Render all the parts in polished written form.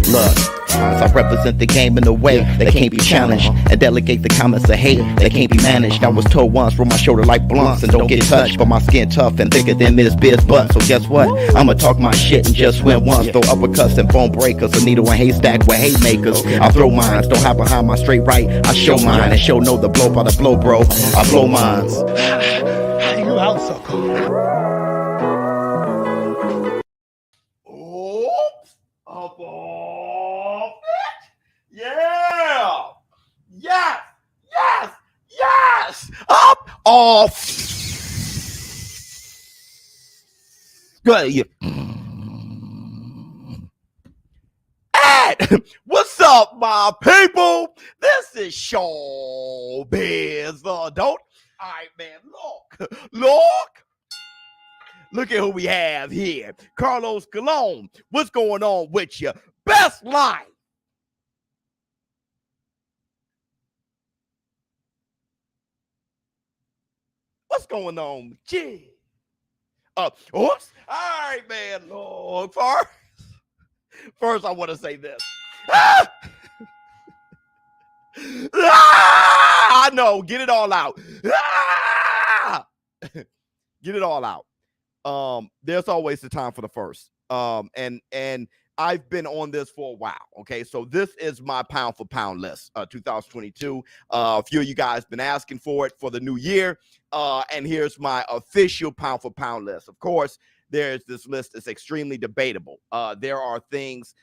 Look, as I represent the game in a way that can't be challenged, and delegate the comments of hate that can't be managed. I was told once, roll my shoulder like blunts and don't get touched, but my skin tough and thicker than this Biz butt. So guess what? I'ma talk my shit and just win once. Throw uppercuts and bone breakers, a needle and haystack with hate makers. I throw mines, don't hide behind my straight right. I show mine and show no the blow by the blow, bro. I blow mines. You out, sucker. Up off it. Yeah. Yes. Yes. Yes. Up off. Good. Yeah. And what's up, my people? This is ShowBizz. Don't. All right, man. Look. Look at who we have here. Carlos Colon. What's going on with you? Best line. What's going on with you? Oops. All right, man. Lord, first I want to say this. I know. Get it all out. Get it all out. There's always the time for the first. And I've been on this for a while. Okay, so this is my pound for pound list, 2022. A few of you guys been asking for it for the new year. And here's my official pound for pound list. Of course, there's this list that's extremely debatable. There are things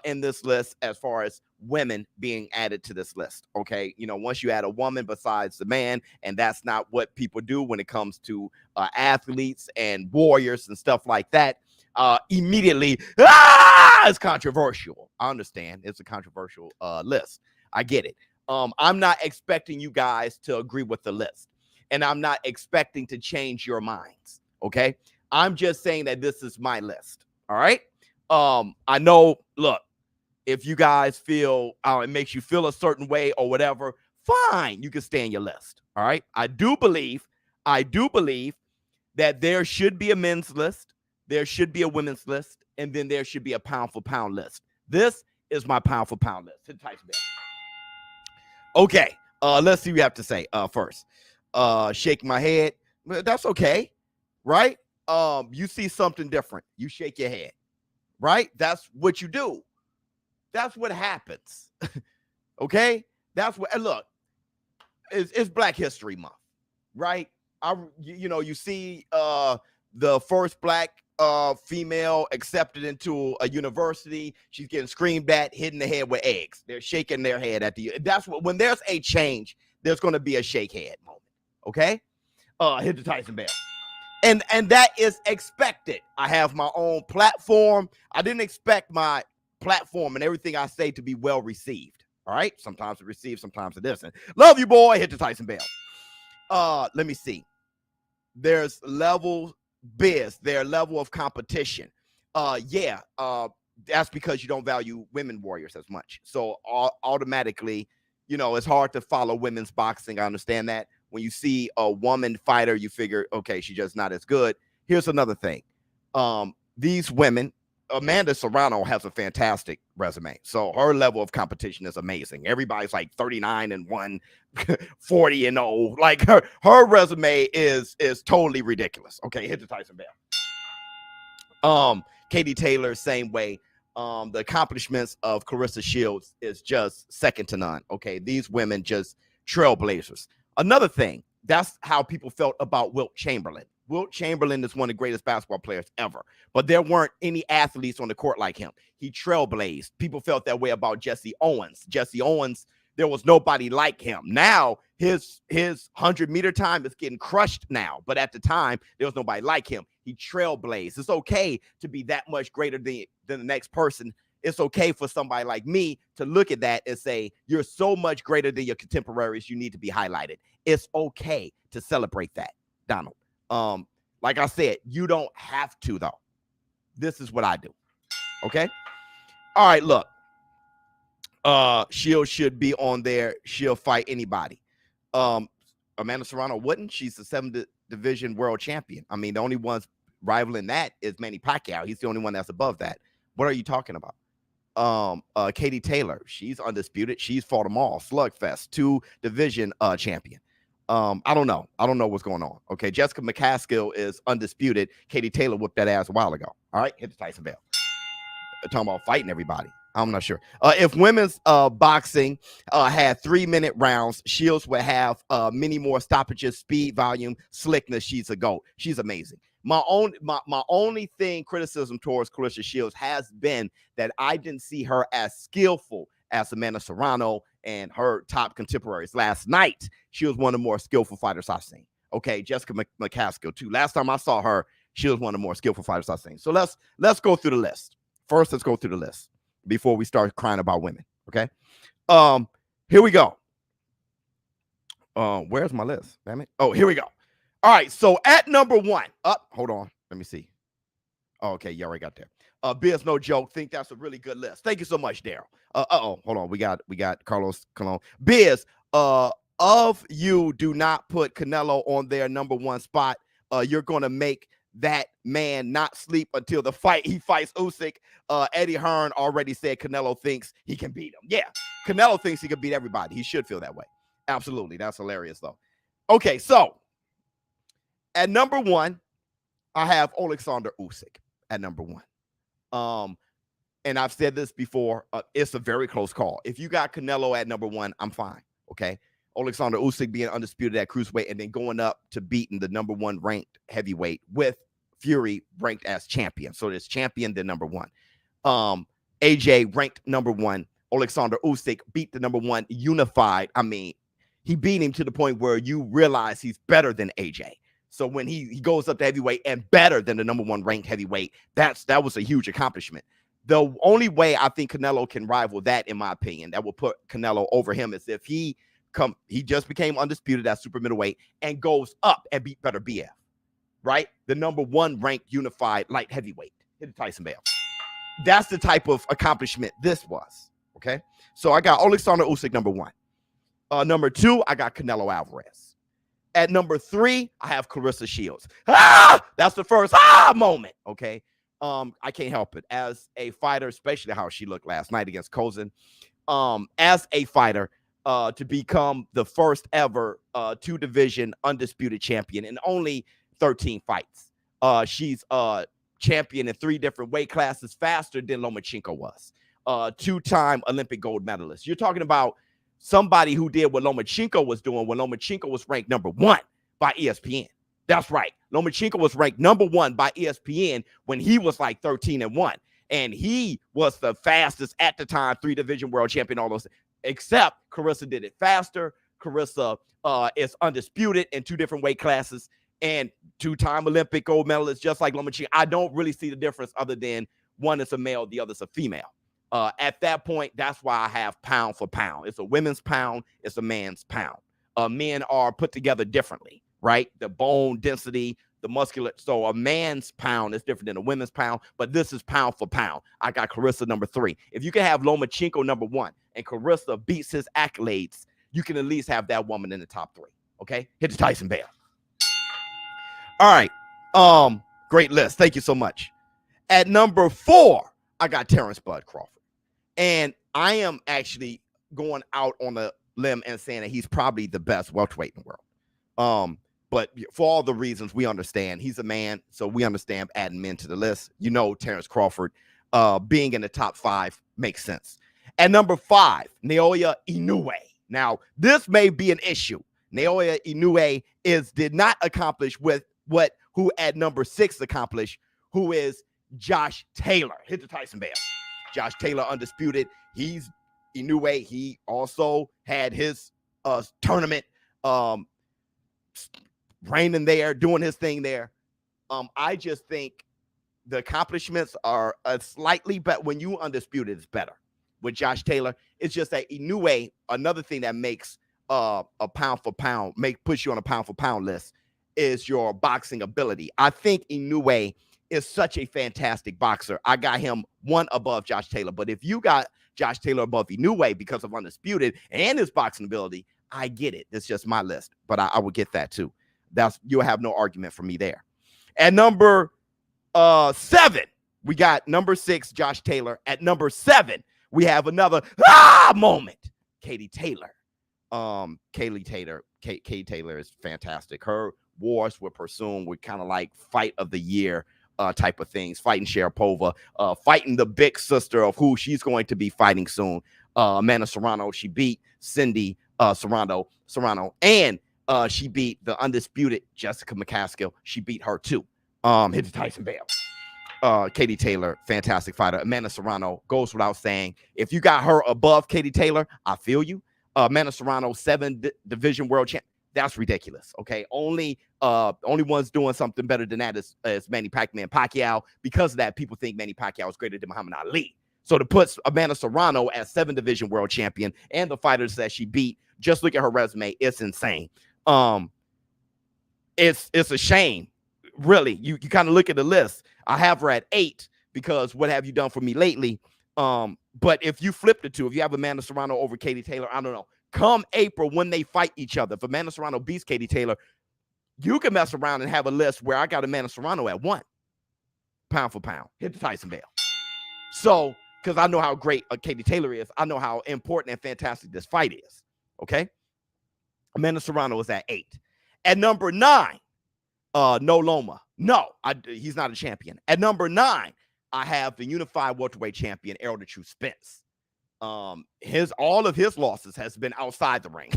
in this list as far as women being added to this list. Okay, you know, once you add a woman besides the man, and that's not what people do when it comes to athletes and warriors and stuff like that, immediately it's controversial. I understand it's a controversial list. I get it. I'm not expecting you guys to agree with the list, and I'm not expecting to change your minds. Okay, I'm just saying that this is my list. All right. I know, look, if you guys feel it makes you feel a certain way or whatever, fine, you can stay on your list. All right. I do believe that there should be a men's list, there should be a women's list, and then there should be a pound for pound list. This is my pound for pound list. Hit Tyson Bell. Okay. Let's see what you have to say first. Shake my head. That's okay. Right? You see something different, you shake your head. Right? That's what you do. That's what happens. Okay? That's what, and look, it's Black History Month, right? You see the first Black female accepted into a university. She's getting screamed at, hit in the head with eggs. They're shaking their head at that's what, when there's a change, there's going to be a shake head moment. Okay? Hit the Tyson Bell. And that is expected. I have my own platform. I didn't expect my platform and everything I say to be well received. All right. Sometimes it receives, sometimes it isn't. Love you, boy. Hit the Tyson Bell. Let me see. There's level biz, their level of competition. That's because you don't value women warriors as much. So automatically, it's hard to follow women's boxing. I understand that. When you see a woman fighter, you figure, okay, she's just not as good. Here's another thing. These women, Amanda Serrano has a fantastic resume. So her level of competition is amazing. Everybody's like 39-1, 40-0. Like her resume is totally ridiculous. Okay, hit the Tyson Bell. Katie Taylor, same way. The accomplishments of Clarissa Shields is just second to none. Okay, these women just trailblazers. Another thing, that's how people felt about Wilt Chamberlain. Wilt Chamberlain is one of the greatest basketball players ever, but there weren't any athletes on the court like him. He trailblazed. People felt that way about Jesse Owens. Jesse Owens, there was nobody like him. Now his 100-meter time is getting crushed now, but at the time there was nobody like him. He trailblazed. It's okay to be that much greater than the next person. It's okay for somebody like me to look at that and say, you're so much greater than your contemporaries, you need to be highlighted. It's okay to celebrate that, Donald. Like I said, you don't have to, though. This is what I do. Okay? All right, look. Shield should be on there. She'll fight anybody. Amanda Serrano wouldn't. She's the 7th division world champion. I mean, the only ones rivaling that is Manny Pacquiao. He's the only one that's above that. What are you talking about? Katie Taylor, she's undisputed. She's fought them all. Slugfest, 2 division champion. I don't know what's going on. Okay, Jessica McCaskill is undisputed. Katie Taylor whooped that ass a while ago. All right, hit the Tyson bell. Talking about fighting everybody. I'm not sure. If women's boxing had 3-minute rounds, Shields would have many more stoppages, speed, volume, slickness. She's a GOAT. She's amazing. My only criticism towards Clarissa Shields has been that I didn't see her as skillful as Amanda Serrano and her top contemporaries. Last night, she was one of the more skillful fighters I've seen. Okay, Jessica McCaskill too. Last time I saw her, she was one of the more skillful fighters I've seen. So let's go through the list. First, let's go through the list before we start crying about women. Okay. Here we go. Where's my list? Damn it. Oh, here we go. All right. So at number 1, hold on. Let me see. Oh, okay. You already got there. Biz, no joke. Think that's a really good list. Thank you so much, Daryl. Hold on. We got Carlos Colon. Biz, of you do not put Canelo on their number 1 spot. You're going to make that man not sleep until the fight. He fights Usyk. Eddie Hearn already said Canelo thinks he can beat him. Yeah, Canelo thinks he can beat everybody. He should feel that way. Absolutely. That's hilarious, though. Okay, so at number 1, I have Alexander Usyk at number 1. And I've said this before. It's a very close call. If you got Canelo at number 1, I'm fine. Okay. Alexander Usyk being undisputed at cruiserweight and then going up to beating the number 1 ranked heavyweight with Fury ranked as champion. So there's champion, then number 1. AJ ranked number 1. Alexander Usyk beat the number 1 unified. I mean, he beat him to the point where you realize he's better than AJ. So when he goes up to heavyweight and better than the number 1 ranked heavyweight, that was a huge accomplishment. The only way I think Canelo can rival that, in my opinion, that will put Canelo over him is if he just became undisputed at super middleweight and goes up and beat better BF, right? The number 1 ranked unified light heavyweight. Hit the Tyson bell. That's the type of accomplishment this was. Okay. So I got Alexander Usyk number 1. Number 2, I got Canelo Alvarez. At number 3, I have Clarissa Shields. That's the first moment. Okay. I can't help it. As a fighter, especially how she looked last night against Kozin, as a fighter, to become the first ever 2-division undisputed champion in only 13 fights. She's champion in 3 different weight classes, faster than Lomachenko was. 2-time Olympic gold medalist. You're talking about somebody who did what Lomachenko was doing when Lomachenko was ranked number 1 by ESPN. That's right. Lomachenko was ranked number 1 by ESPN when he was like 13-1. And he was the fastest at the time 3-division world champion, all those, except Clarissa did it faster. Clarissa is undisputed in 2 different weight classes and 2-time Olympic gold medalist, just like Lomachenko. I don't really see the difference other than one is a male, the other's a female. At that point, that's why I have pound for pound. It's a women's pound. It's a man's pound. Men are put together differently, right? The bone density, the muscular. So a man's pound is different than a women's pound, but this is pound for pound. I got Clarissa number 3. If you can have Lomachenko number 1 and Clarissa beats his accolades, you can at least have that woman in the top 3. Okay? Hit the Tyson bell. All right. Great list. Thank you so much. At number 4, I got Terrence Bud Crawford. And I am actually going out on a limb and saying that he's probably the best welterweight in the world. But for all the reasons we understand, he's a man, so we understand adding men to the list. You know, Terrence Crawford being in the top 5 makes sense. At number 5, Naoya Inoue. Now, this may be an issue. Naoya Inoue did not accomplish with who at number 6 accomplished, who is Josh Taylor. Hit the Tyson bell. Josh Taylor undisputed. He's Inoue. He also had his tournament, reigning there, doing his thing there. I just think the accomplishments are slightly better. When you undisputed, it's better. With Josh Taylor, it's just that Inoue, another thing that makes a pound for pound, push you on a pound for pound list, is your boxing ability. I think Inoue is such a fantastic boxer. I got him 1 above Josh Taylor. But if you got Josh Taylor above Inoue because of undisputed and his boxing ability, I get it. It's just my list, but I would get that too. You'll have no argument for me there. At number 7, We got number 6, Josh Taylor. At number 7, we have another moment. Katie Taylor. Katie Taylor is fantastic. Her wars with Pursuing were kind of like fight of the year type of things. Fighting Sharapova, fighting the big sister of who she's going to be fighting soon. Amanda Serrano. She beat Cindy Serrano, and she beat the undisputed Jessica McCaskill. She beat her too. Hit the Tyson Bell. Katie Taylor, fantastic fighter. Amanda Serrano, goes without saying. If you got her above Katie Taylor, I feel you. Amanda Serrano, 7 division world champ. That's ridiculous. Okay, only one's doing something better than that is Manny Pacquiao. Because of that, people think Manny Pacquiao is greater than Muhammad Ali. So to put Amanda Serrano as 7 division world champion and the fighters that she beat, just look at her resume. It's insane. It's a shame. Really, you kind of look at the list. I have her at 8 because what have you done for me lately? But if you flip the two, if you have Amanda Serrano over Katie Taylor, I don't know. Come April when they fight each other, if Amanda Serrano beats Katie Taylor, you can mess around and have a list where I got Amanda Serrano at 1, pound for pound. Hit the Tyson Bell. So, because I know how great Katie Taylor is, I know how important and fantastic this fight is. Okay, Amanda Serrano is at 8. At number 9. No Loma. No, he's not a champion. At number 9, I have the unified welterweight champion, Errol the Truth Spence. All of his losses has been outside the ring.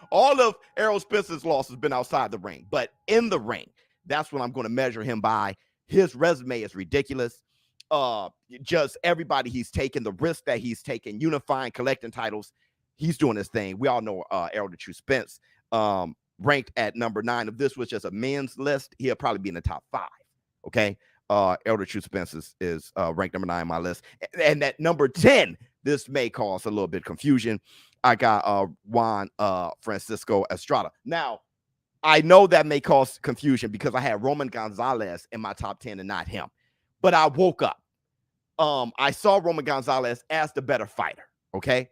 All of Errol Spence's losses has been outside the ring, but in the ring, that's what I'm going to measure him by. His resume is ridiculous. Just everybody he's taken, the risk that he's taken, unifying, collecting titles. He's doing his thing. We all know Errol the Truth Spence, ranked at number 9. If this was just a men's list, he'll probably be in the top 5. Okay. Errol the Truth Spence is ranked number 9 on my list. And at number 10, this may cause a little bit of confusion. I got Juan Francisco Estrada. Now, I know that may cause confusion because I had Roman Gonzalez in my top 10 and not him. But I woke up. I saw Roman Gonzalez as the better fighter. Okay.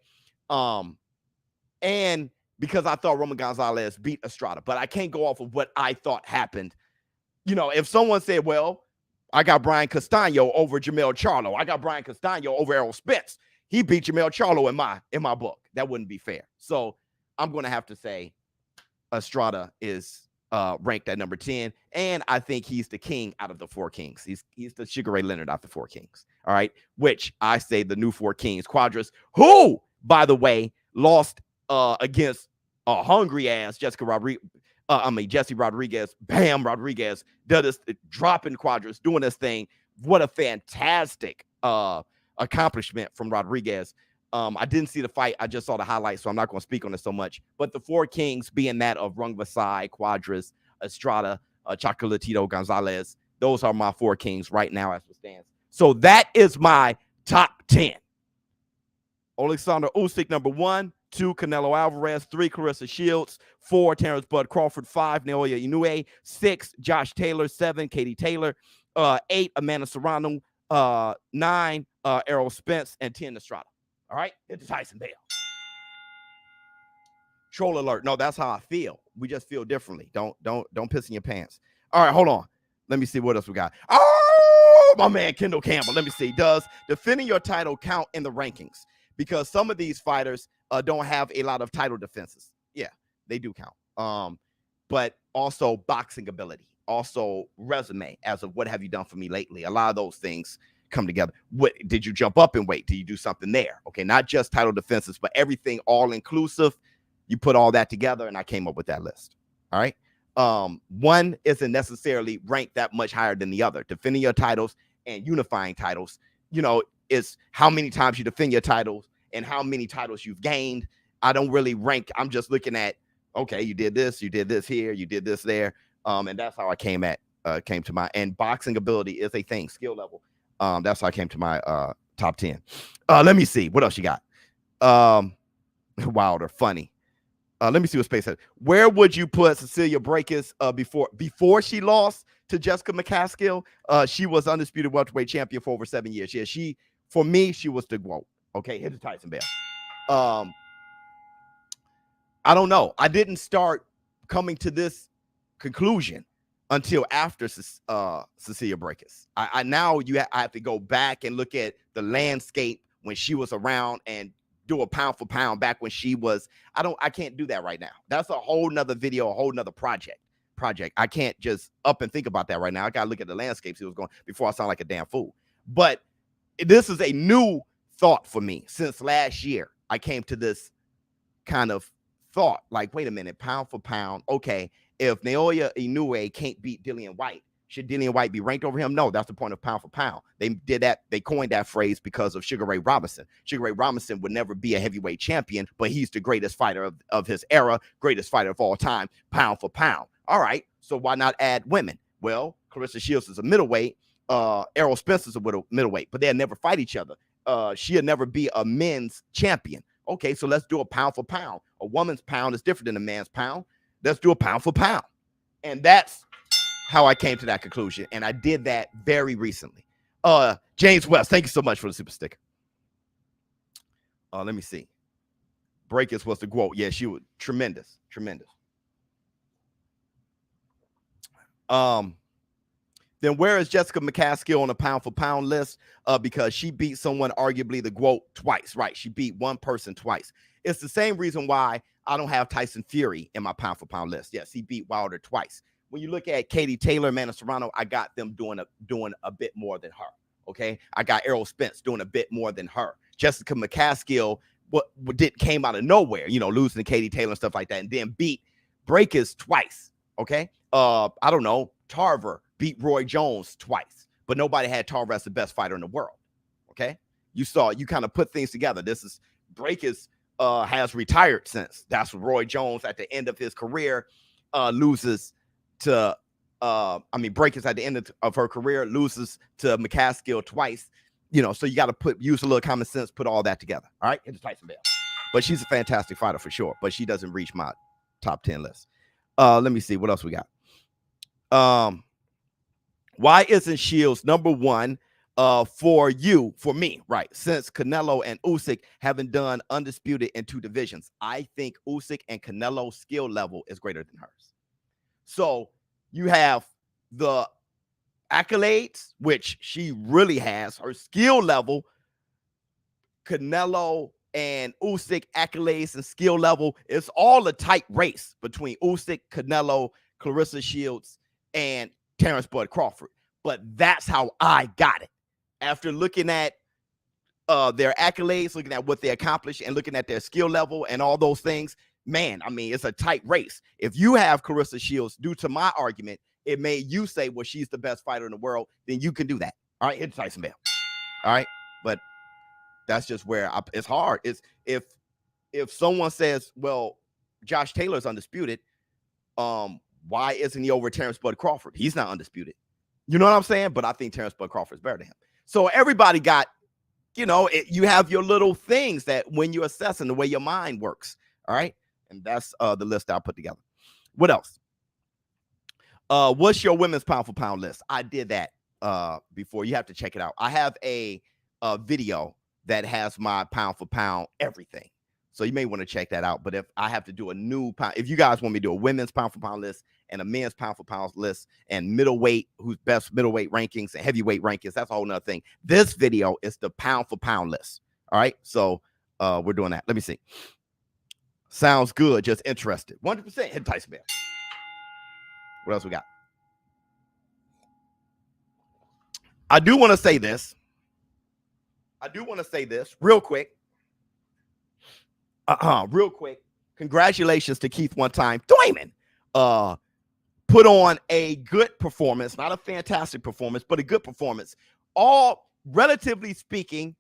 And because I thought Roman Gonzalez beat Estrada, but I can't go off of what I thought happened. You know, if someone said, well, I got Brian Castano over Jamel Charlo, I got Brian Castano over Errol Spence, he beat Jamel Charlo in my book. That wouldn't be fair. So I'm going to have to say Estrada is ranked at number 10, and I think he's the king out of the 4 kings. He's the Sugar Ray Leonard out of the 4 kings. All right, which I say the new 4 kings, Quadras, who, by the way, lost against a hungry ass Jesse Rodriguez. Bam, Rodriguez did this, dropping Quadras, doing this thing. What a fantastic accomplishment from Rodriguez. I didn't see the fight. I just saw the highlights, so I'm not going to speak on it so much. But the 4 kings being that of Rung Vasai, Quadras, Estrada, Chocolatito, Gonzalez, those are my 4 kings right now as it stands. So that is my top 10. Alexander Usyk, number 1. 2, Canelo Alvarez. 3, Clarissa Shields. 4, Terrence Bud Crawford. 5, Naoya Inoue. 6, Josh Taylor. 7, Katie Taylor. 8, Amanda Serrano. 9, Errol Spence. And 10, Estrada. All right, hit the Tyson Bell. Troll alert. No, that's how I feel. We just feel differently. Don't piss in your pants. All right, hold on. Let me see what else we got. Oh, my man, Kendall Campbell. Let me see. Does defending your title count in the rankings? Because some of these fighters don't have a lot of title defenses. Yeah, they do count. But also boxing ability, also resume as of what have you done for me lately. A lot of those things come together. What did you jump up and weight? Did you do something there? Okay, not just title defenses, but everything all inclusive. You put all that together, and I came up with that list. All right. One isn't necessarily ranked that much higher than the other. Defending your titles and unifying titles, you know, is how many times you defend your titles and how many titles you've gained. I don't really rank. I'm just looking at, okay, you did this here, you did this there. And that's how I came to my, and boxing ability is a thing, skill level. That's how I came to my top 10. Let me see. What else you got? Wilder, funny. Let me see what space said. Where would you put Cecilia Brækhus before she lost to Jessica McCaskill? She was undisputed welterweight champion for over 7 years. Yeah, for me, she was the GOAT. Okay, hit the Tyson Bell. I don't know. I didn't start coming to this conclusion until after Cecilia Brækhus. I now I have to go back and look at the landscape when she was around and do a pound for pound back when she was. I can't do that right now. That's a whole nother video, a whole nother project. I can't just up and think about that right now. I gotta look at the landscapes he was going before I sound like a damn fool. But this is a new thought for me. Since last year, I came to this kind of thought, like, wait a minute, pound for pound, okay, if Naoya Inoue can't beat Dillian White, should Dillian White be ranked over him? No, that's the point of pound for pound. They did that. They coined that phrase because of Sugar Ray Robinson. Sugar Ray Robinson would never be a heavyweight champion, but he's the greatest fighter of his era, greatest fighter of all time, pound for pound. All right, so why not add women? Well, Clarissa Shields is a middleweight. Errol Spencer's a middleweight, but they'll never fight each other. She'll never be a men's champion. Okay, so let's do a pound for pound. A woman's pound is different than a man's pound. Let's do a pound for pound. And that's how I came to that conclusion. And I did that very recently. James West, thank you so much for the super sticker. Let me see. Brækhus was the quote. Yeah, she was tremendous. Then where is Jessica McCaskill on the pound for pound list? Because she beat someone, arguably the GOAT, twice. Right, she beat one person twice. It's the same reason why I don't have Tyson Fury in my pound for pound list. Yes, he beat Wilder twice. When you look at Katie Taylor, Amanda Serrano, I got them doing a bit more than her. Okay, I got Errol Spence doing a bit more than her. Jessica McCaskill came out of nowhere, losing to Katie Taylor and stuff like that, and then beat Brækhus twice. Okay, I don't know, Tarver beat Roy Jones twice, but nobody had Tarver as the best fighter in the world. Okay, you kind of put things together. Brækhus has retired since. That's Roy Jones at the end of his career loses to Brækhus at the end of her career loses to McCaskill twice. So you got to use a little common sense, put all that together. All right, it's Tyson Bell. But she's a fantastic fighter for sure, but she doesn't reach my top 10 list. Let me see what else we got. Why isn't Shields number one for me, right? Since Canelo and Usyk haven't done undisputed in two divisions, I think Usyk and Canelo's skill level is greater than hers. So you have the accolades, which she really has. Her skill level, Canelo and Usyk accolades and skill level, it's all a tight race between Usyk, Canelo, Clarissa Shields, and Terrence Bud Crawford. But that's how I got it. After looking at their accolades, looking at what they accomplished, and looking at their skill level and all those things, man, it's a tight race. If you have Clarissa Shields, due to my argument, it made you say, well, she's the best fighter in the world, then you can do that. All right, hit Tyson Bell. All right, but that's just where it's hard. It's if someone says, well, Josh Taylor's undisputed, why isn't he over Terrence Bud Crawford? He's not undisputed. You know what I'm saying? But I think Terrence Bud Crawford is better than him. So everybody got, you have your little things that when you're assessing the way your mind works. All right. And that's the list I put together. What else? What's your women's pound for pound list? I did that before. You have to check it out. I have a video that has my pound for pound everything. So you may want to check that out. But if I have to do a new pound, if you guys want me to do a women's pound for pound list and a men's pound for pound list and middleweight, who's best middleweight rankings and heavyweight rankings, that's a whole nother thing. This video is the pound for pound list. All right. So we're doing that. Let me see. Sounds good. Just interested. 100% hit Tyson Bell. What else we got? I do want to say this real quick. Real quick. Congratulations to Keith One Time Thurman. Put on a good performance, not a fantastic performance, but a good performance. All relatively speaking,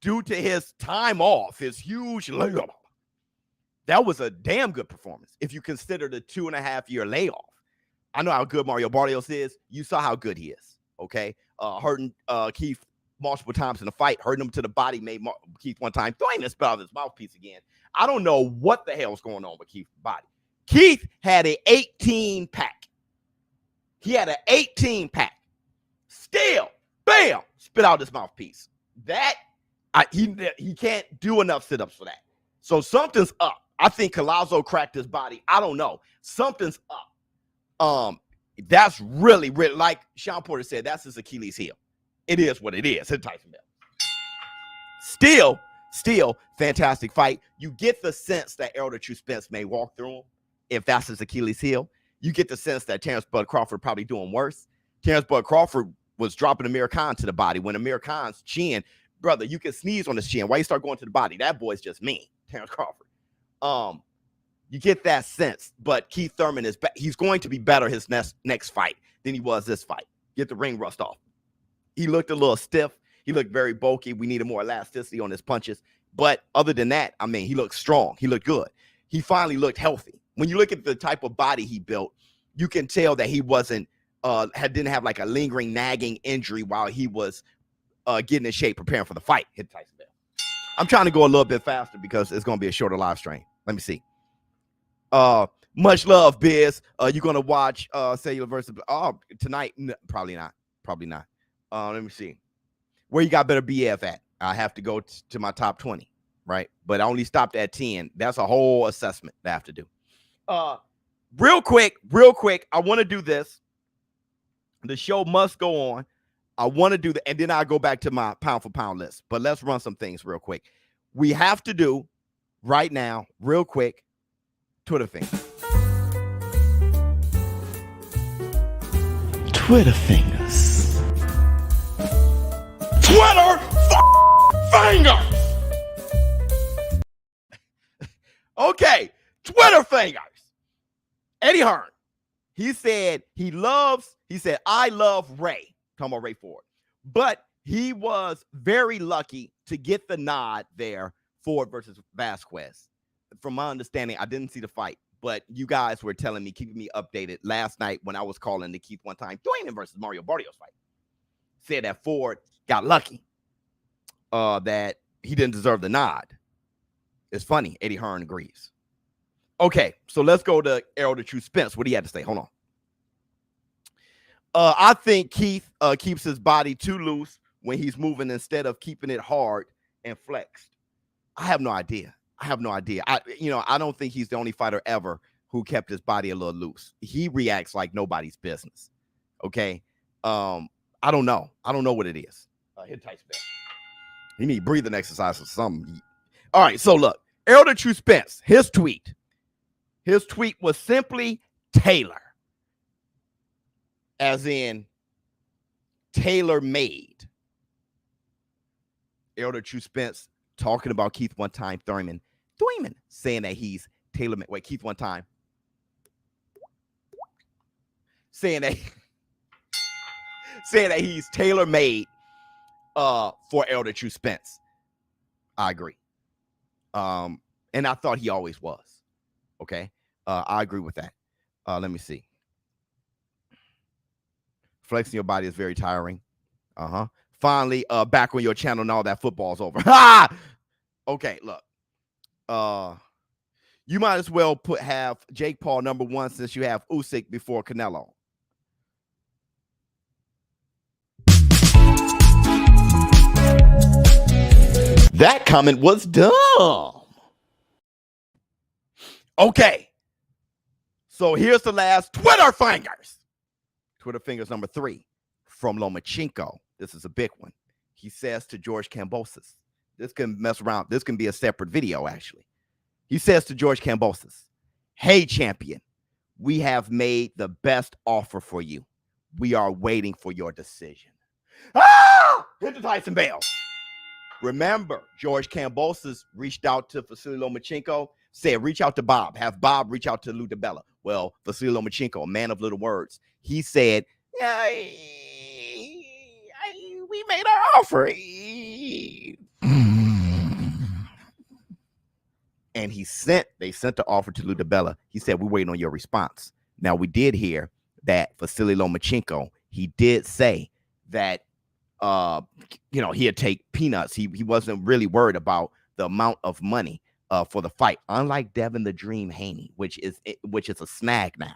due to his time off, his huge layoff. That was a damn good performance if you consider the 2.5-year layoff. I know how good Mario Barrios is. You saw how good he is. Okay. Hurting Keith multiple times in the fight, hurting him to the body, made Keith One Time throwing this spell out of his mouthpiece again. I don't know what the hell's going on with Keith's body. Keith had an 18-pack. He had an 18-pack. Still, bam, spit out his mouthpiece. He can't do enough sit-ups for that. So something's up. I think Collazo cracked his body. I don't know. Something's up. That's really, really, like Sean Porter said, that's his Achilles heel. It is what it is. It's Tyson Bell. Still, fantastic fight. You get the sense that Errol the True Spence may walk through him if that's his Achilles heel. You get the sense that Terrence Bud Crawford probably doing worse. Terrence Bud Crawford was dropping Amir Khan to the body when Amir Khan's chin, brother, you can sneeze on his chin. Why you start going to the body? That boy's just mean, Terrence Crawford. You get that sense, but Keith Thurman is he's going to be better his next fight than he was this fight. Get the ring rust off. He looked a little stiff. He looked very bulky. We needed more elasticity on his punches. But other than that, I mean, he looked strong. He looked good. He finally looked healthy. When you look at the type of body he built, you can tell that he wasn't didn't have like a lingering, nagging injury while he was getting in shape, preparing for the fight. Hit Tyson Bell. I'm trying to go a little bit faster because it's going to be a shorter live stream. Let me see. Much love, Biz. You're going to watch Cellular versus tonight? No, probably not. Let me see. Where you got better BF at? I have to go to my top 20, right? But I only stopped at 10. That's a whole assessment that I have to do. Real quick, I want to do this. The show must go on. I want to do that, and then I'll go back to my pound for pound list. But let's run some things real quick. We have to do right now, real quick, Twitter fingers. Twitter fingers. Twitter fingers. Okay, Twitter fingers. Eddie Hearn. He said I love Ray. Talking about Ray Ford. But he was very lucky to get the nod there, Ford versus Vasquez. From my understanding, I didn't see the fight, but you guys were telling me, keeping me updated last night when I was calling the Keith One Time Dwayne versus Mario Barrios fight. Said that Ford got lucky, that he didn't deserve the nod. It's funny. Eddie Hearn agrees. Okay, so let's go to Errol the True Spence. What do you have to say? Hold on. I think Keith keeps his body too loose when he's moving instead of keeping it hard and flexed. I have no idea. I don't think he's the only fighter ever who kept his body a little loose. He reacts like nobody's business. Okay. I don't know. I don't know what it is. Hit Tyson Bell. He need breathing exercise or something. All right. So look, Errol the True Spence, his tweet was simply Taylor, as in tailor-made. Errol the True Spence talking about Keith One Time Thurman, saying that he's tailor-made. Wait, Keith One Time saying that he's tailor-made for Errol the True Spence. I agree. And I thought he always was. Okay. I agree with that. Let me see. Flexing your body is very tiring. Finally, back on your channel now that football's over. Okay, look. You might as well have Jake Paul number 1 since you have Usyk before Canelo. That comment was dumb. Okay. So here's the last Twitter fingers. Twitter fingers number 3 from Lomachenko. This is a big one. He says to George Kambosos, this can mess around. This can be a separate video, actually. He says to George Kambosos, "Hey, champion, we have made the best offer for you. We are waiting for your decision." Hit the Tyson Bell. Remember, George Kambosos reached out to Vasily Lomachenko, said, reach out to Bob. Have Bob reach out to Lou DiBella. Well, Vasily Lomachenko, a man of little words, he said, yeah, we made our offer. And they sent the offer to Lou DiBella. He said, we're waiting on your response. Now, we did hear that Vasily Lomachenko, he did say that, he'd take peanuts. He wasn't really worried about the amount of money for the fight. Unlike Devin the Dream Haney, which is a snag now.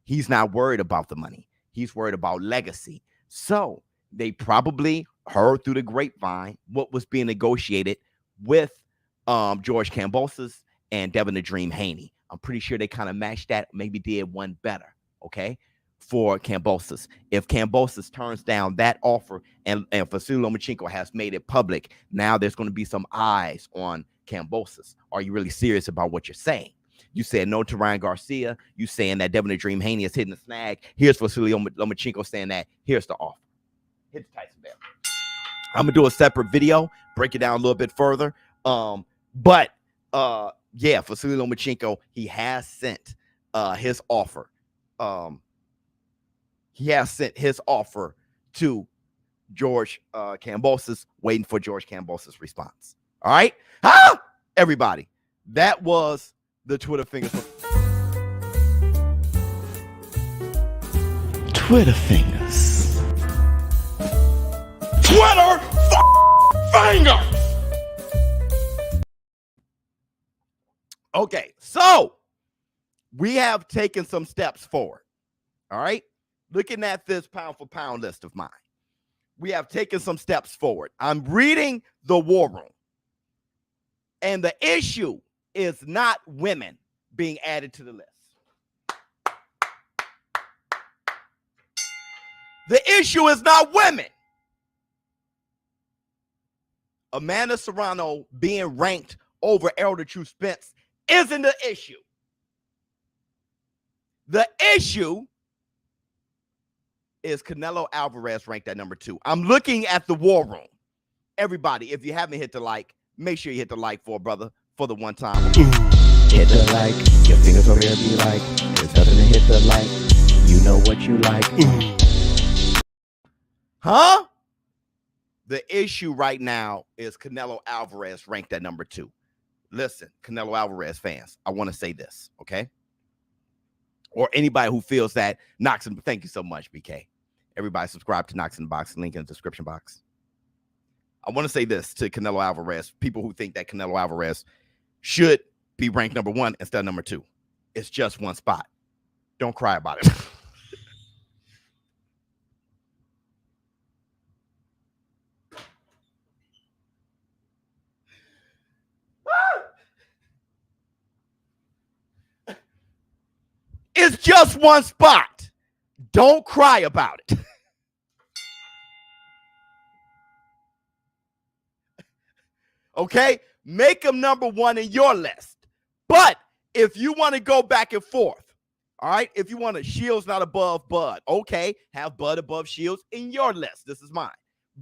He's not worried about the money. He's worried about legacy. So they probably heard through the grapevine what was being negotiated with George Kambosos and Devin the Dream Haney. I'm pretty sure they kind of matched that, maybe did one better. Okay. for Kambosos. If Kambosos turns down that offer and Vasily Lomachenko has made it public, now there's going to be some eyes on Kambosos. Are you really serious about what you're saying? You said no to Ryan Garcia. You saying that Devin the Dream Haney is hitting the snag. Here's Vasily Lomachenko saying that. Here's the offer. Hit the Tyson bell. I'm going to do a separate video, break it down a little bit further. Yeah, Vasily Lomachenko, he has sent his offer. He has sent his offer to George Kambosos, waiting for George Kambosos' response. All right? Huh? Everybody, that was the Twitter fingers. Twitter fingers. Twitter fingers. Okay, so we have taken some steps forward. All right? Looking at this pound for pound list of mine, we have taken some steps forward. I'm reading the War Room. And the issue is not women being added to the list. The issue is not women. Amanda Serrano being ranked over Elder True Spence isn't the issue. The issue is Canelo Alvarez ranked at number 2. I'm looking at the War Room. Everybody, if you haven't hit the like, make sure you hit the like for a brother for the one time. Hit the like. Your fingers over here be like. There's nothing to hit the like. You know what you like. Huh? The issue right now is Canelo Alvarez ranked at number 2. Listen, Canelo Alvarez fans, I want to say this, okay? Or anybody who feels that Knox and thank you so much, BK. Everybody subscribe to Knox in the Box, link in the description box. I want to say this to Canelo Alvarez, people who think that Canelo Alvarez should be ranked number 1 instead of number 2. It's just one spot. Don't cry about it. It's just one spot. Don't cry about it. Okay? Make him number 1 in your list. But if you want to go back and forth, all right? If you want to Shields not above Bud, okay, have Bud above Shields in your list. This is mine.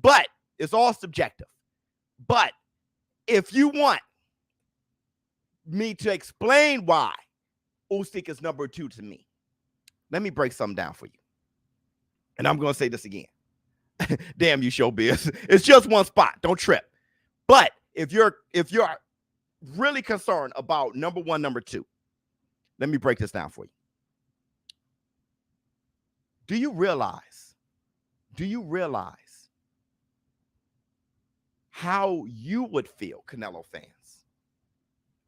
But it's all subjective. But if you want me to explain why Usyk is number 2 to me, let me break something down for you. And I'm going to say this again. Damn you, ShowBizz. It's just one spot. Don't trip. But if you're really concerned about number 1, number 2, let me break this down for you. Do you realize how you would feel, Canelo fans?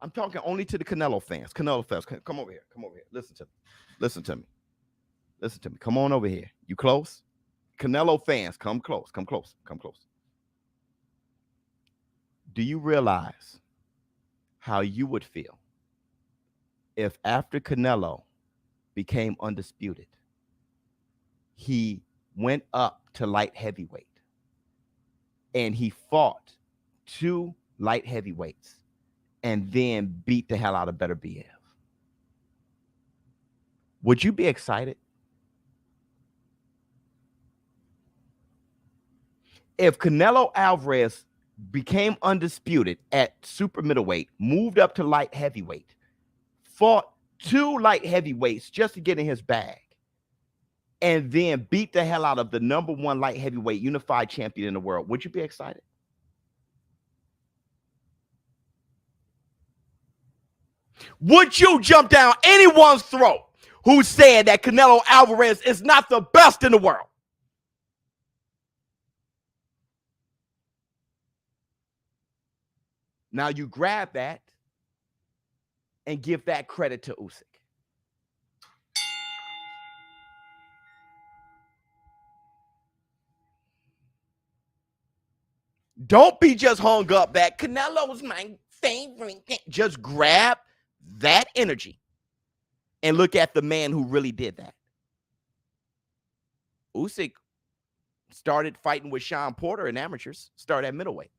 I'm talking only to the Canelo fans. Canelo fans, come over here. Come over here. Listen to me. Listen to me. Listen to me. Come on over here. You close? Canelo fans, come close. Come close. Come close. Do you realize how you would feel if after Canelo became undisputed, he went up to light heavyweight and he fought 2 light heavyweights and then beat the hell out of Better BF? Would you be excited? If Canelo Alvarez became undisputed at super middleweight, moved up to light heavyweight, fought 2 light heavyweights just to get in his bag, and then beat the hell out of the number 1 light heavyweight unified champion in the world, would you be excited? Would you jump down anyone's throat who said that Canelo Alvarez is not the best in the world? Now you grab that and give that credit to Usyk. Don't be just hung up that Canelo's my favorite. Just grab that energy and look at the man who really did that. Usyk started fighting with Sean Porter in amateurs, started at middleweight.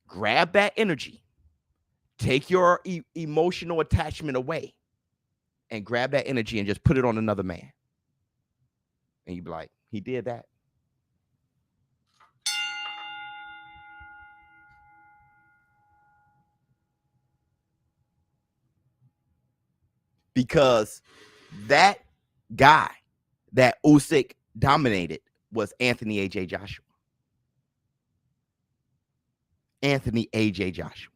Grab that energy. Take your emotional attachment away and grab that energy and just put it on another man. And you'd be like, he did that. Because that guy that Usyk dominated was Anthony A.J. Joshua. Anthony A.J. Joshua.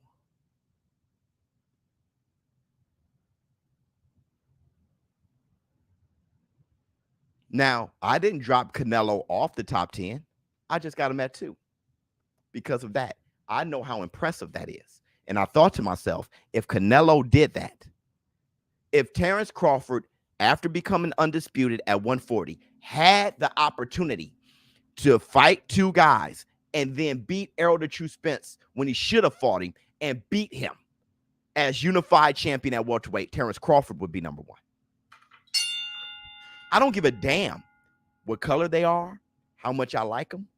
Now, I didn't drop Canelo off the top 10. I just got him at 2 because of that. I know how impressive that is. And I thought to myself, if Canelo did that, if Terrence Crawford, after becoming undisputed at 140, had the opportunity to fight 2 guys and then beat Errol the True Spence when he should have fought him and beat him as unified champion at welterweight, Terrence Crawford would be number 1. I don't give a damn what color they are, how much I like them,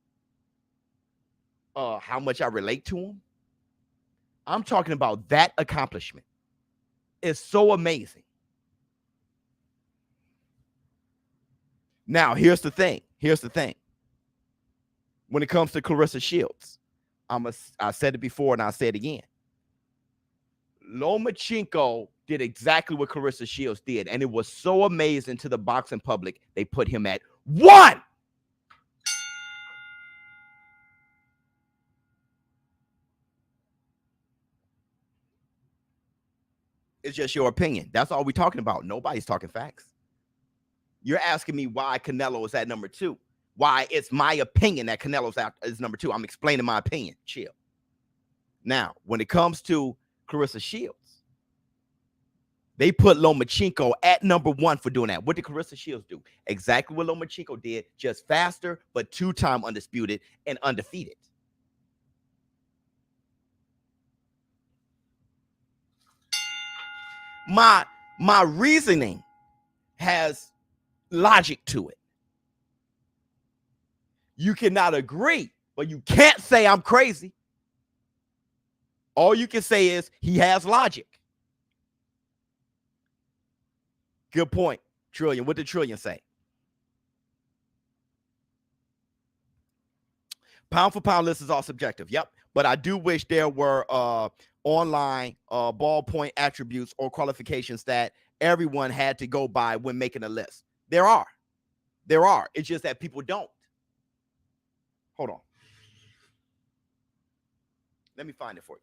how much I relate to them. I'm talking about that accomplishment. It's so amazing. Now, here's the thing. When it comes to Clarissa Shields, I said it before and I'll say it again. Lomachenko did exactly what Clarissa Shields did, and it was so amazing to the boxing public, they put him at 1. It's just your opinion. That's all we're talking about. Nobody's talking facts. You're asking me why Canelo is at number 2. Why it's my opinion that Canelo's is number 2. I'm explaining my opinion. Chill. Now, when it comes to Clarissa Shields, they put Lomachenko at number 1 for doing that. What did Clarissa Shields do? Exactly what Lomachenko did, just faster, but 2-time undisputed and undefeated. My reasoning has logic to it. You cannot agree, but you can't say I'm crazy. All you can say is he has logic. Good point, Trillion. What did Trillion say? Pound for pound list is all subjective. Yep. But I do wish there were online ballpoint attributes or qualifications that everyone had to go by when making a list. There are. It's just that people don't. Hold on. Let me find it for you.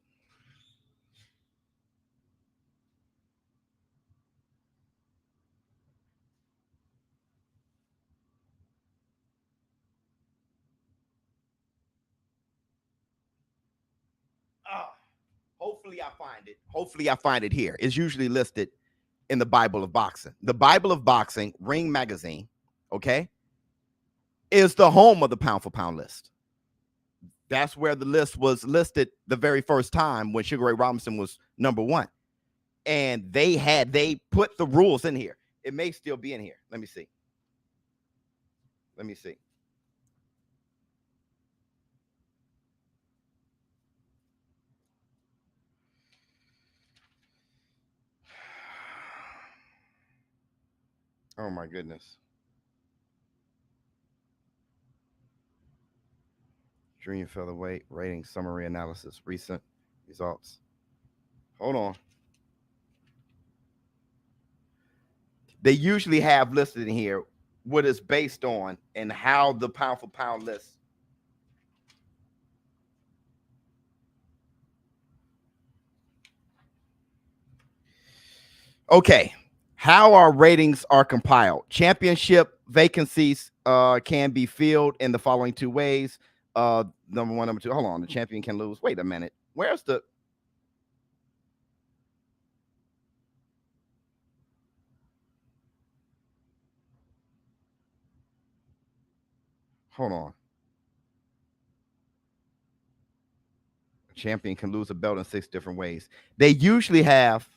Hopefully I find it here. It's usually listed in the Bible of Boxing. The Bible of Boxing, Ring Magazine, okay, is the home of the pound for pound list. That's where the list was listed the very first time when Sugar Ray Robinson was number 1. And they put the rules in here. It may still be in here. Let me see. Oh my goodness. Dream featherweight rating summary analysis, recent results. Hold on. They usually have listed in here what it's based on and how the pound for pound list. Okay. How our ratings are compiled. Championship vacancies can be filled in the following 2 ways. Number 1, number 2. Hold on. The champion can lose. Wait a minute. Where's the... Hold on. A champion can lose a belt in 6 different ways. They usually have,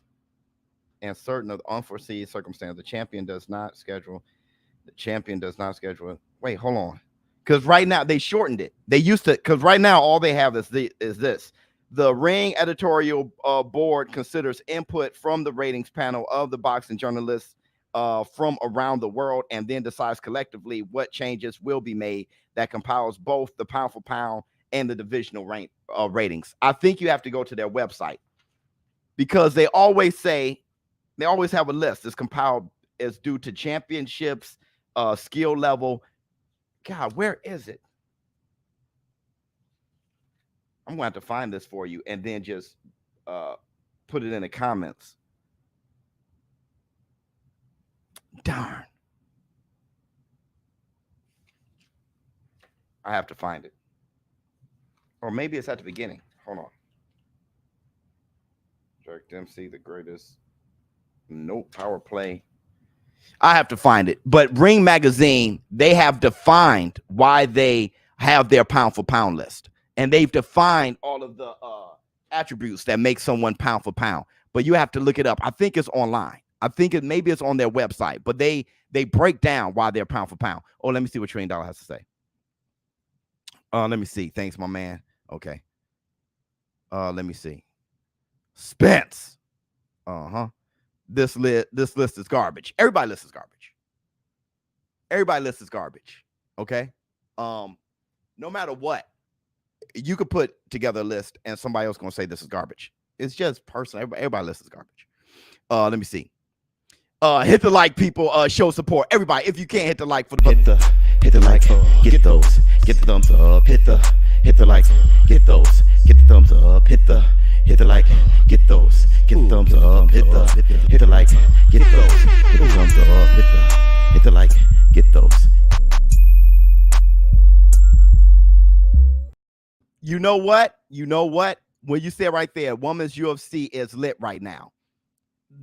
in certain of unforeseen circumstances, the champion does not schedule The champion does not schedule it. Wait, hold on. Because right now they shortened it. They used to, because right now all they have is this. The ring editorial board considers input from the ratings panel of the boxing journalists from around the world, and then decides collectively what changes will be made that compiles both the pound for pound and the divisional ratings. I think you have to go to their website, because they always say, they always have a list that's compiled as due to championships, skill level. God, where is it? I'm going to have to find this for you and then just put it in the comments. Darn. I have to find it. Or maybe it's at the beginning. Hold on. Derek Dempsey, the greatest. Nope. Power play. I have to find it. But Ring Magazine, they have defined why they have their pound for pound list. And they've defined all of the attributes that make someone pound for pound. But you have to look it up. I think it's online. I think maybe it's on their website. But they break down why they're pound for pound. Oh, let me see what Trillion Dollar has to say. Let me see. Thanks, my man. Okay. Let me see. Spence. This list is garbage. Everybody list is garbage. Everybody list is garbage. Okay. No matter what, you could put together a list and somebody else gonna say this is garbage. It's just personal. Everybody list is garbage. Let me see. Hit the like, people. Show support. Everybody, if you can't hit the like for the Hit the like, get those, get the thumbs up, hit the like, get those, get the thumbs up, hit the like, get those, get the thumbs up, hit the like, get those, get the thumbs up, hit the like, get those. You know what? You know what? When you say right there, women's UFC is lit right now.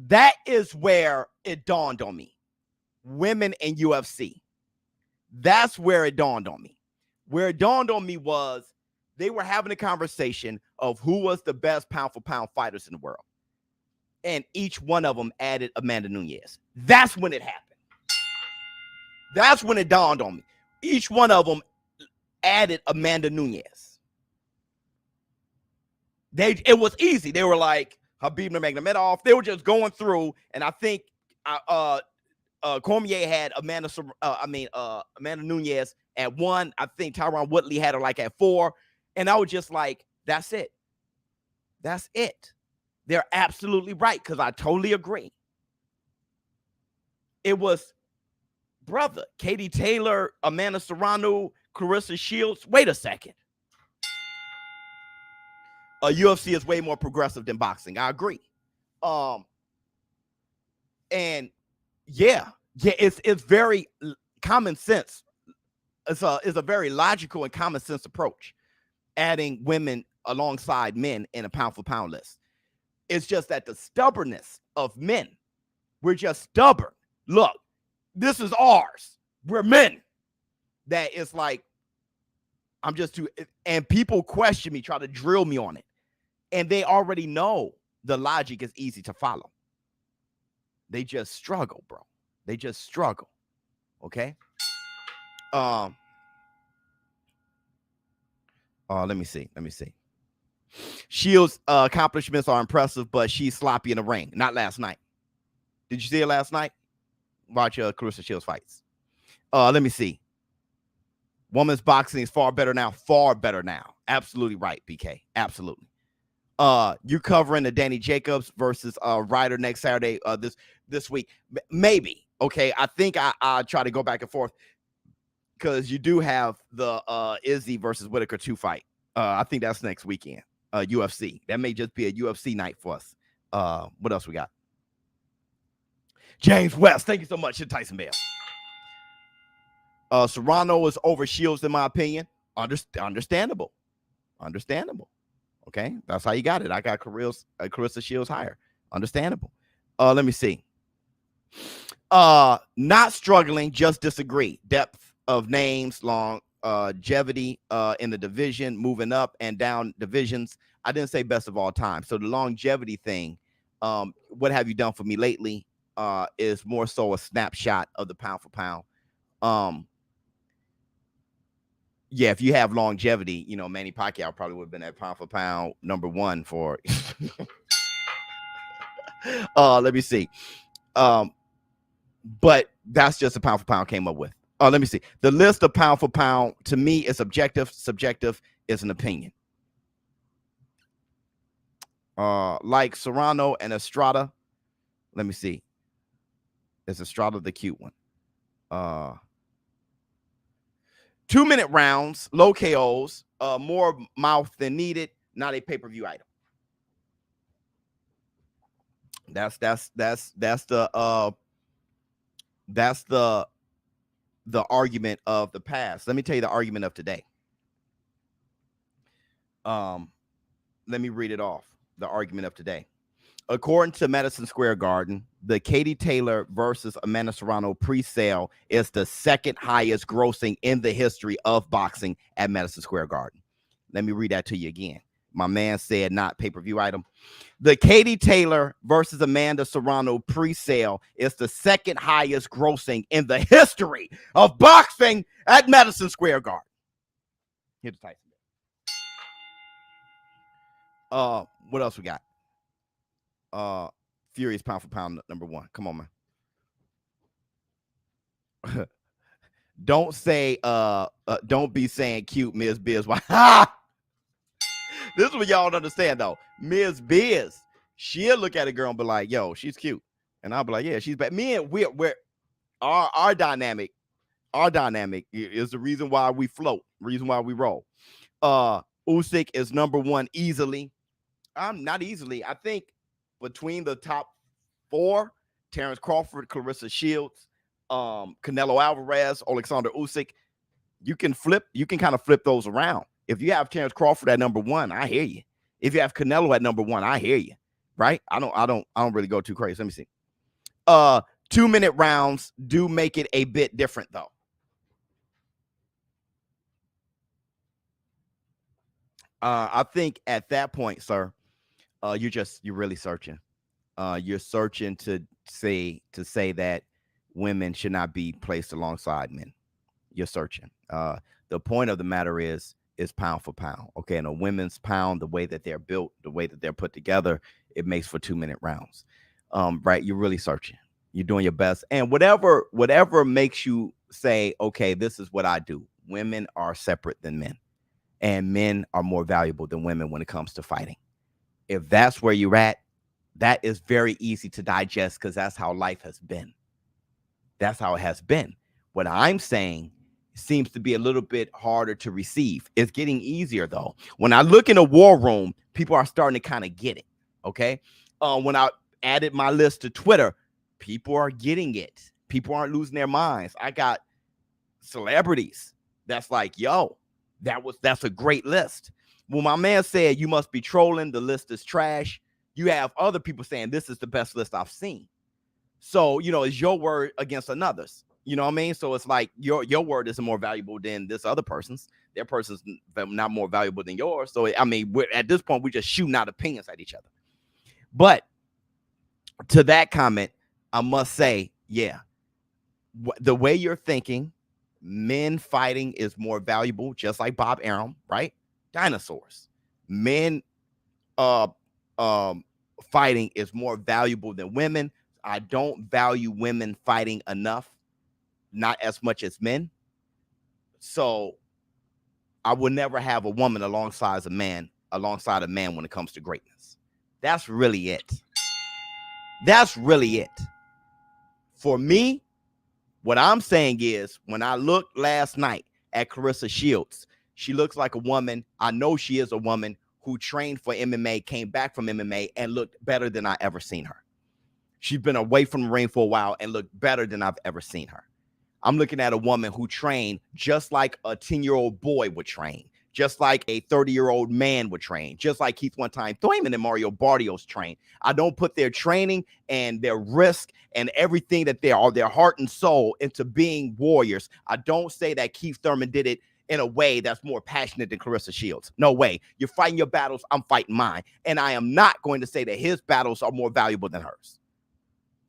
That is where it dawned on me. Women in UFC. That's where it dawned on me. Where it dawned on me was they were having a conversation of who was the best pound for pound fighters in the world. And each one of them added Amanda Nunes. That's when it happened. That's when it dawned on me. Each one of them added Amanda Nunes. It was easy. They were like Habib Nurmagomedov. They were just going through, and I think Cormier had Amanda Nunes at 1. I think Tyron Woodley had her like at 4. And I was just like, that's it. That's it. They're absolutely right, because I totally agree. It was, brother, Katie Taylor, Amanda Serrano, Clarissa Shields. Wait a second. UFC is way more progressive than boxing. I agree. And yeah, it's very common sense. It's a very logical and common sense approach, adding women alongside men in a pound for pound list. It's just that the stubbornness of men, we're just stubborn. Look, this is ours. We're men. That it's like, I'm just too, and people question me, try to drill me on it. And they already know the logic is easy to follow. They just struggle, bro. They just struggle. Okay. Let me see. Shields' accomplishments are impressive, but she's sloppy in the ring. Not last night. Did you see it last night? Watch Clarissa Shields fights. Let me see. Women's boxing is far better now. Far better now. Absolutely right, BK. Absolutely. You covering the Danny Jacobs versus Ryder next Saturday this week? Maybe. Okay. I think I try to go back and forth, because you do have the Izzy versus Whitaker 2 fight. I think that's next weekend. UFC. That may just be a UFC night for us. What else we got? James West. Thank you so much. Tyson Bell. Serrano is over Shields, in my opinion. Understandable. Okay, that's how you got it. I got Clarissa Shields higher. Understandable. Let me see. Not struggling, just disagree. Depth of names, longevity in the division, moving up and down divisions. I didn't say best of all time. So the longevity thing, what have you done for me lately, is more so a snapshot of the pound for pound. Yeah, if you have longevity, you know, Manny Pacquiao probably would have been at pound for pound #1 for let me see. But that's just a pound for pound came up with. Let me see. The list of pound for pound to me is objective. Subjective is an opinion. Like Serrano and Estrada. Let me see. Is Estrada the cute one? 2-minute rounds, low KOs, more mouth than needed, not a pay-per-view item. That's the argument of the past. Let me tell you the argument of today. Let me read it off. The argument of today. According to Madison Square Garden, the Katie Taylor versus Amanda Serrano pre-sale is the second highest grossing in the history of boxing at Madison Square Garden. Let me read that to you again. My man said not pay-per-view item. The Katie Taylor versus Amanda Serrano pre-sale is the second highest grossing in the history of boxing at Madison Square Garden. Here's the Tyson. What else we got? Furious pound for pound #1. Come on, man. Don't say don't be saying cute Ms. Biz. This is what y'all don't understand though. Ms. Biz, she'll look at a girl and be like, yo, she's cute. And I'll be like, yeah, she's bad. Me and we're our dynamic is the reason why we float, reason why we roll. Usyk is #1 easily. Not easily. I think between the top 4, Terrence Crawford, Clarissa Shields, Canelo Alvarez, Alexander Usyk, you can kind of flip those around. If you have Terrence Crawford at #1, I hear you. If you have Canelo at #1, I hear you. Right? I don't really go too crazy. Let me see. 2-minute rounds do make it a bit different though. I think at that point, sir, you're really searching. You're searching to say that women should not be placed alongside men. You're searching. The point of the matter is pound for pound. Okay, and a women's pound, the way that they're built, the way that they're put together, it makes for 2-minute rounds. Right? You're really searching. You're doing your best, and whatever makes you say, okay, this is what I do. Women are separate than men, and men are more valuable than women when it comes to fighting. If that's where you're at, that is very easy to digest because that's how life has been. That's how it has been. What I'm saying seems to be a little bit harder to receive. It's getting easier, though. When I look in a war room, people are starting to kind of get it, okay? When I added my list to Twitter, people are getting it. People aren't losing their minds. I got celebrities that's like, yo, that's a great list. When my man said you must be trolling, the list is trash, you have other people saying this is the best list I've seen. So, you know, it's your word against another's. You know what I mean? So it's like your word isn't more valuable than this other person's. Their person's not more valuable than yours. So, I mean, at this point, we're just shooting out opinions at each other. But to that comment, I must say, yeah, the way you're thinking, men fighting is more valuable, just like Bob Arum, right? Dinosaurs. Men fighting is more valuable than women. I don't value women fighting enough, not as much as men. So I will never have a woman alongside a man when it comes to greatness. That's really it. That's really it. For me, what I'm saying is when I looked last night at Clarissa Shields, she looks like a woman. I know she is a woman who trained for MMA, came back from MMA, and looked better than I ever seen her. She's been away from the ring for a while and looked better than I've ever seen her. I'm looking at a woman who trained just like a 10-year-old boy would train, just like a 30-year-old man would train, just like Keith One Time Thurman and Mario Barrios trained. I don't put their training and their risk and everything that they are, their heart and soul, into being warriors. I don't say that Keith Thurman did it in a way that's more passionate than Clarissa Shields. No way. You're fighting your battles. I'm fighting mine. And I am not going to say that his battles are more valuable than hers.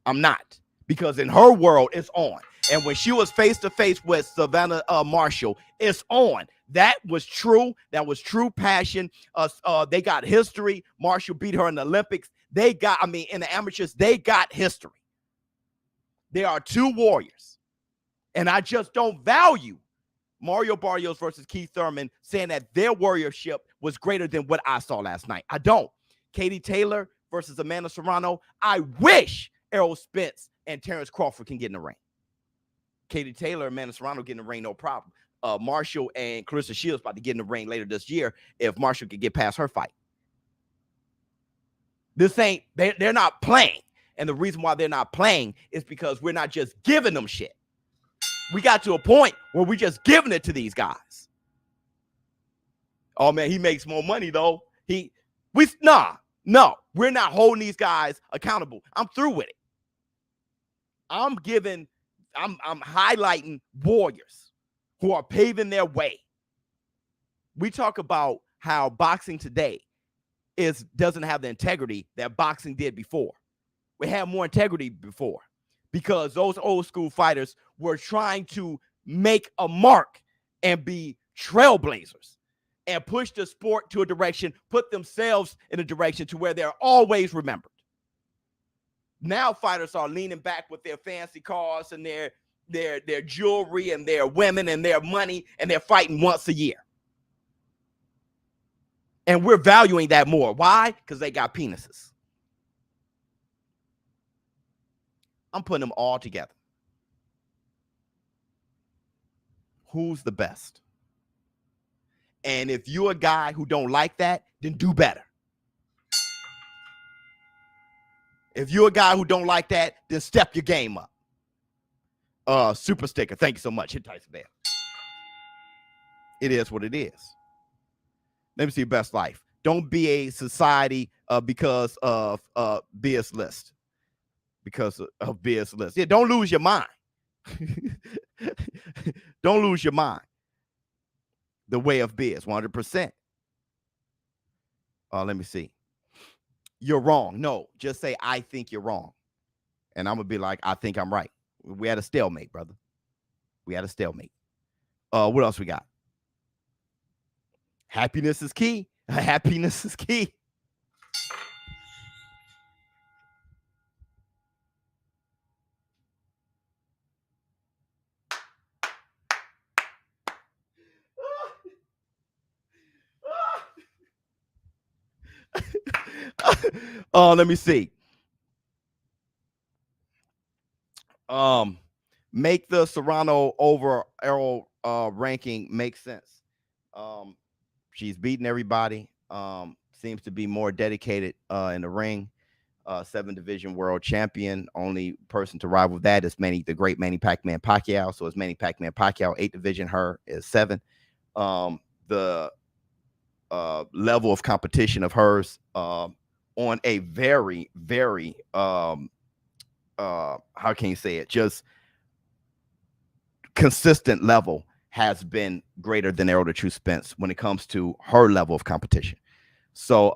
I'm not. Because in her world, it's on. And when she was face to face with Savannah Marshall, it's on. That was true. That was true passion. They got history. Marshall beat her in the Olympics. They got, I mean, in the amateurs, they got history. There are two warriors. And I just don't value Mario Barrios versus Keith Thurman saying that their warriorship was greater than what I saw last night. I don't. Katie Taylor versus Amanda Serrano. I wish Errol Spence and Terrence Crawford can get in the ring. Katie Taylor and Amanda Serrano get in the ring, no problem. Marshall and Clarissa Shields about to get in the ring later this year if Marshall could get past her fight. This ain't, they're not playing. And the reason why they're not playing is because we're not just giving them shit. We got to a point where we're just giving it to these guys. Oh, man, he makes more money, though. No, we're not holding these guys accountable. I'm through with it. I'm highlighting warriors who are paving their way. We talk about how boxing today doesn't have the integrity that boxing did before. We had more integrity before because those old school fighters were trying to make a mark and be trailblazers and push the sport to a direction, put themselves in a direction to where they're always remembered. Now fighters are leaning back with their fancy cars and their jewelry and their women and their money, and they're fighting once a year. And we're valuing that more. Why? Because they got penises. I'm putting them all together. Who's the best? And if you're a guy who don't like that, then do better. If you're a guy who don't like that, then step your game up. Super sticker. Thank you so much. Hit Tyson Bell. It is what it is. Let me see your best life. Don't be a society because of BS list. Because of BS list. Yeah, don't lose your mind. Don't lose your mind. The way of biz, 100%. Let me see. You're wrong. No, just say, I think you're wrong. And I'm going to be like, I think I'm right. We had a stalemate, brother. We had a stalemate. What else we got? Happiness is key. Happiness is key. Let me see. Make the Serrano over Errol ranking make sense. She's beating everybody. Seems to be more dedicated in the ring. 7-division world champion. Only person to rival that is the great Manny Pacquiao. So it's Manny Pacquiao, 8-division. Her is 7. The level of competition of hers on a very, very how can you say it? Just consistent level has been greater than Errol the True Spence when it comes to her level of competition. So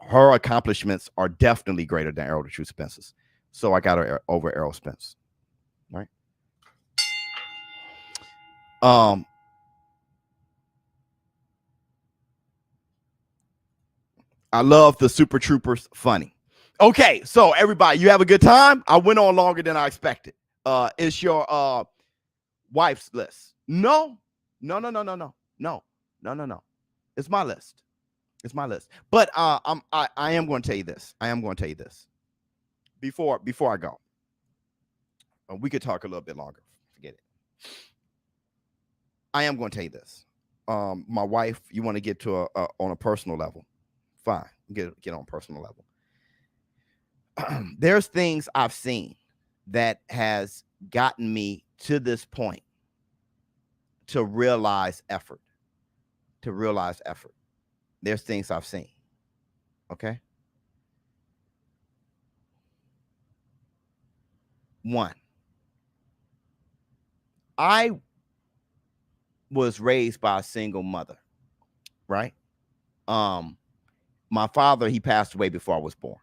her accomplishments are definitely greater than Errol the True Spence's. So I got her over Errol Spence. All right. I love the Super Troopers funny. Okay, so everybody, you have a good time? I went on longer than I expected. It's your wife's list. No. It's my list. It's my list. But I am going to tell you this. Before I go. We could talk a little bit longer. Forget it. I am going to tell you this. My wife, you want to get to on a personal level. Fine. Get on a personal level. There's things I've seen that has gotten me to this point to realize effort. There's things I've seen. Okay. 1, I was raised by a single mother, right? My father, he passed away before I was born.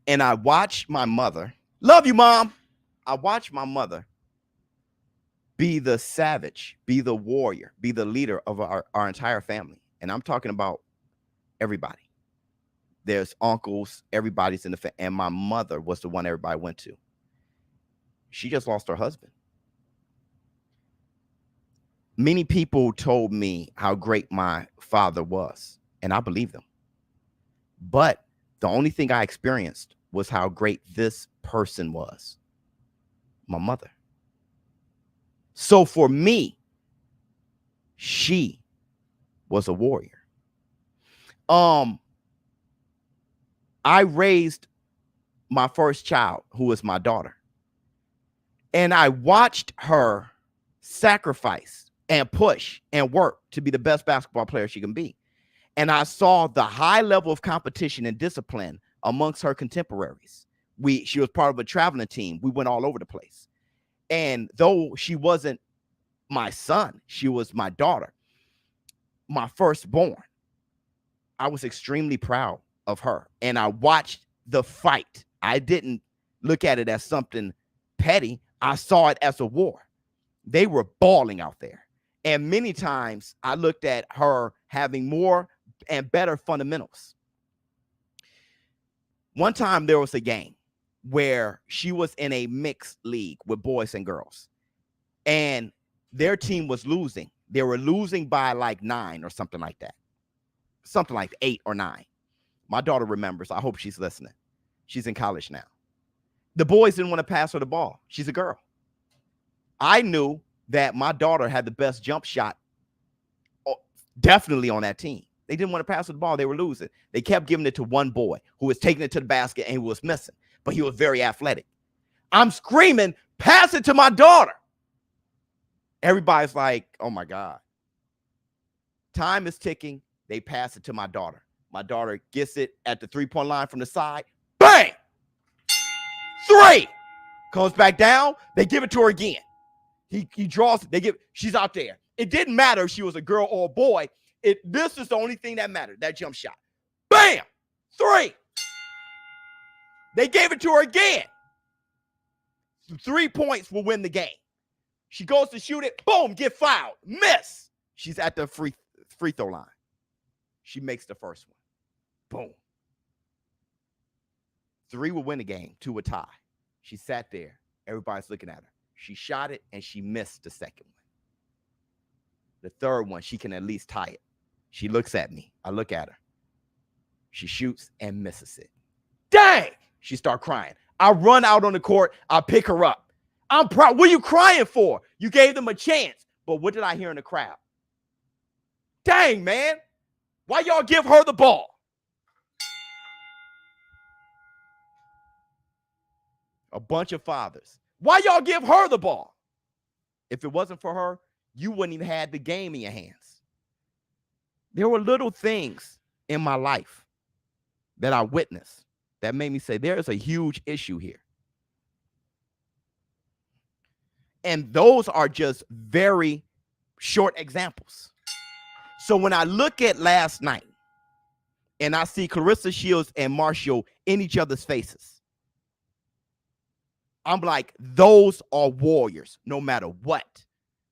And I watched my mother. Love you, Mom. I watched my mother be the savage, be the warrior, be the leader of our entire family. And I'm talking about everybody. There's uncles, everybody's in the family. And my mother was the one everybody went to. She just lost her husband. Many people told me how great my father was, and I believe them. But the only thing I experienced was how great this person was, my mother. So for me, she was a warrior. I raised my first child, who was my daughter, and I watched her sacrifice and push and work to be the best basketball player she can be. And I saw the high level of competition and discipline amongst her contemporaries. She was part of a traveling team. We went all over the place. And though she wasn't my son, she was my daughter, my firstborn, I was extremely proud of her. And I watched the fight. I didn't look at it as something petty. I saw it as a war. They were balling out there. And many times I looked at her having more and better fundamentals. One time there was a game where she was in a mixed league with boys and girls, and their team was losing. They were losing by like 9 or something like that. Something like 8 or 9. My daughter remembers. I hope she's listening. She's in college now. The boys didn't want to pass her the ball. She's a girl. I knew that my daughter had the best jump shot definitely on that team. They didn't want to pass her the ball. They were losing. They kept giving it to one boy who was taking it to the basket and he was missing, but he was very athletic. I'm screaming, pass it to my daughter. Everybody's like, oh my God. Time is ticking. They pass it to my daughter. My daughter gets it at the 3-point line from the side. Bang! 3! Comes back down. They give it to her again. He draws it. She's out there. It didn't matter if she was a girl or a boy. This is the only thing that mattered, that jump shot. Bam! 3. They gave it to her again. 3 points will win the game. She goes to shoot it. Boom, get fouled. Miss. She's at the free throw line. She makes the first one. Boom. 3 will win the game. 2 will tie. She sat there. Everybody's looking at her. She shot it, and she missed the second one. The third one, she can at least tie it. She looks at me. I look at her. She shoots and misses it. Dang! She starts crying. I run out on the court. I pick her up. I'm proud. What are you crying for? You gave them a chance. But what did I hear in the crowd? Dang, man. Why y'all give her the ball? A bunch of fathers. Why y'all give her the ball? If it wasn't for her, you wouldn't even have the game in your hands. There were little things in my life that I witnessed that made me say, there is a huge issue here. And those are just very short examples. So when I look at last night and I see Clarissa Shields and Marshall in each other's faces, I'm like, those are warriors no matter what.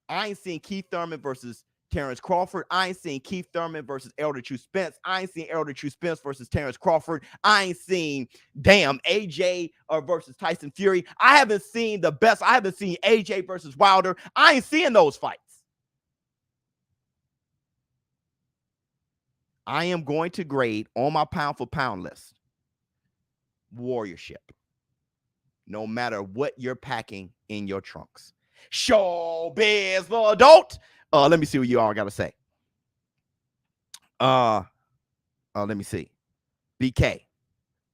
I ain't seen Keith Thurman versus Terrence Crawford. I ain't seen Keith Thurman versus Elder True Spence. I ain't seen Elder True Spence versus Terrence Crawford. I ain't seen, AJ versus Tyson Fury. I haven't seen the best. I haven't seen AJ versus Wilder. I ain't seeing those fights. I am going to grade on my pound for pound list warriorship, no matter what you're packing in your trunks. ShowBizz for adult. Let me see what you all got to say. Let me see. BK,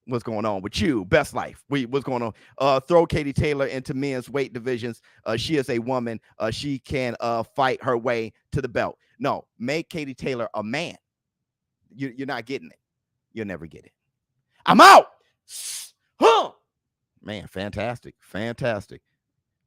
what's going on with you? Best life. What's going on? Throw Katie Taylor into men's weight divisions. She is a woman. She can fight her way to the belt. No, make Katie Taylor a man. You're not getting it. You'll never get it. I'm out. Huh. Man, fantastic. Fantastic.